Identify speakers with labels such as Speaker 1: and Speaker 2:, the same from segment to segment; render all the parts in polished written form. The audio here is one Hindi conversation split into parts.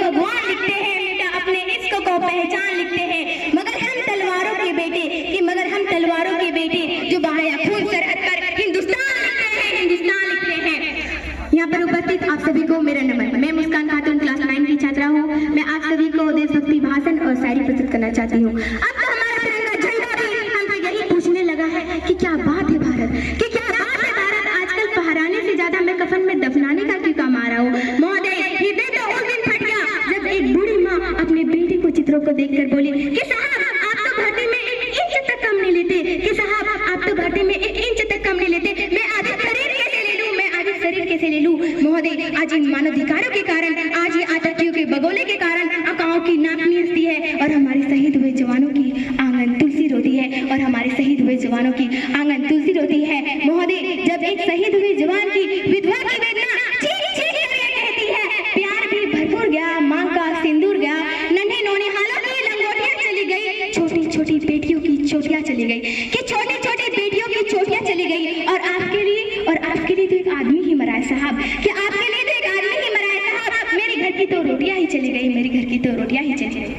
Speaker 1: भगवान लिखते हैं बेटा, अपने इश्क को पहचान लिखते हैं। मगर हम तलवारों के बेटे, जो बहाया खून सरहद पर हिंदुस्तान लिखते हैं, हिंदुस्तान लिखते हैं। यहाँ पर उपस्थित आप सभी को मेरा नमन। मैं मुस्कान खातून क्लास 9 की छात्रा हूँ। मैं आप सभी को देशभक्ति भाषण और शायरी प्रस्तुत करना चाहती हूँ। अब तो हमारा तिरंगा झंडा भी हमसे यही पूछने लगा है कि क्या बात है भारत, कि क्या बात है भारत। आजकल फहराने से ज्यादा मैं कफन में दफनाने का क्यों काम आ रहा हूँ। महोदय, हृदय तो उस दिन फट गया जब एक बूढ़ी माँ अपने बेटे को चित्रों को देखकर बोली कि साहब आप तो भर्ती में 1 इंच तक कम नहीं लेते, कि साहब आप तो भर्ती में 1 इंच तक कम नहीं लेते। मैं आधे शरीर कैसे ले लूं, मैं आधे शरीर कैसे ले लूं। महोदय, आज इन मानवाधिकारों के कारण, आज ये आतंकियों के बगोले के कारण अकाओं की नाकनी हंसती है और हमारे शहीद हुए जवानों की आंगन तुलसी रोती है, और हमारे शहीद हुए जवानों की आंगन तुलसी रोती है। महोदय, जब एक शहीद हुए जवान की विधवा की वेदना चीख चीख करके कहती है, प्यार भी भरपूर गया, मांग का सिंदूर गया, नन्हे नौने हालों की लंगोटियां चली गई, छोटी छोटी बेटियों की चोटियां चली गई, कि छोटी छोटी बेटियों की चोटियां चली गई। और आपके लिए तो एक आदमी ही मरा है साहब, कि आपके लिए तो एक आदमी ही मरा है साहब। मेरे घर की तो रोटियां ही चली गई, मेरे घर की तो रोटियां ही चली गई।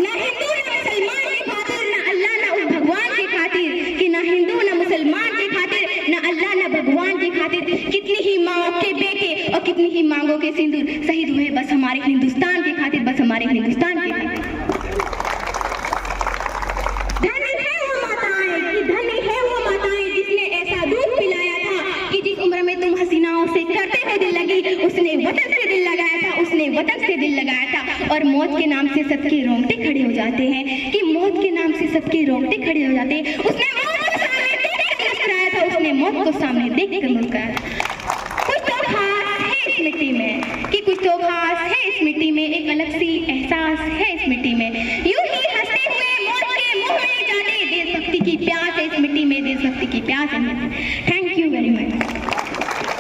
Speaker 1: ना हिंदू ना मुसलमान के खातिर, ना अल्लाह ना उस भगवान के खातिर, कि ना हिंदू ना मुसलमान के खातिर, ना अल्लाह ना भगवान के खातिर। कितनी ही माँओं के बेटे और कितनी ही मांगों के सिंदूर शहीद हुए बस हमारे हिंदुस्तान के खातिर, बस हमारे हिंदुस्तान के खातिर। धन्य है वो माताएं, कि धन्य है वो माताएं जिसने ऐसा दूध पिलाया था कि जिस उम्र में तुम हसीनाओं से करते हुए दिल लगी, उसने वतन से दिल लगाया था, उसने वतन से दिल लगाया था। और मौत के नाम से सबके रोंगटे खड़े हो जाते हैं, कि मौत के नाम से सबके रोंगटे खड़े हो जाते हैं। उसने मौत को सामने देखकर मुस्कुराया था, उसने मौत को सामने देखकर मुस्कुराया। कुछ तो खास है इस मिट्टी में, कि कुछ तो खास है इस मिट्टी में, एक अलग सी एहसास है इस मिट्टी में। यूं ही हंसते हुए मौत के मुंह में जाते, देशभक्ति की प्यास है इस मिट्टी में, देशभक्ति की प्यास है।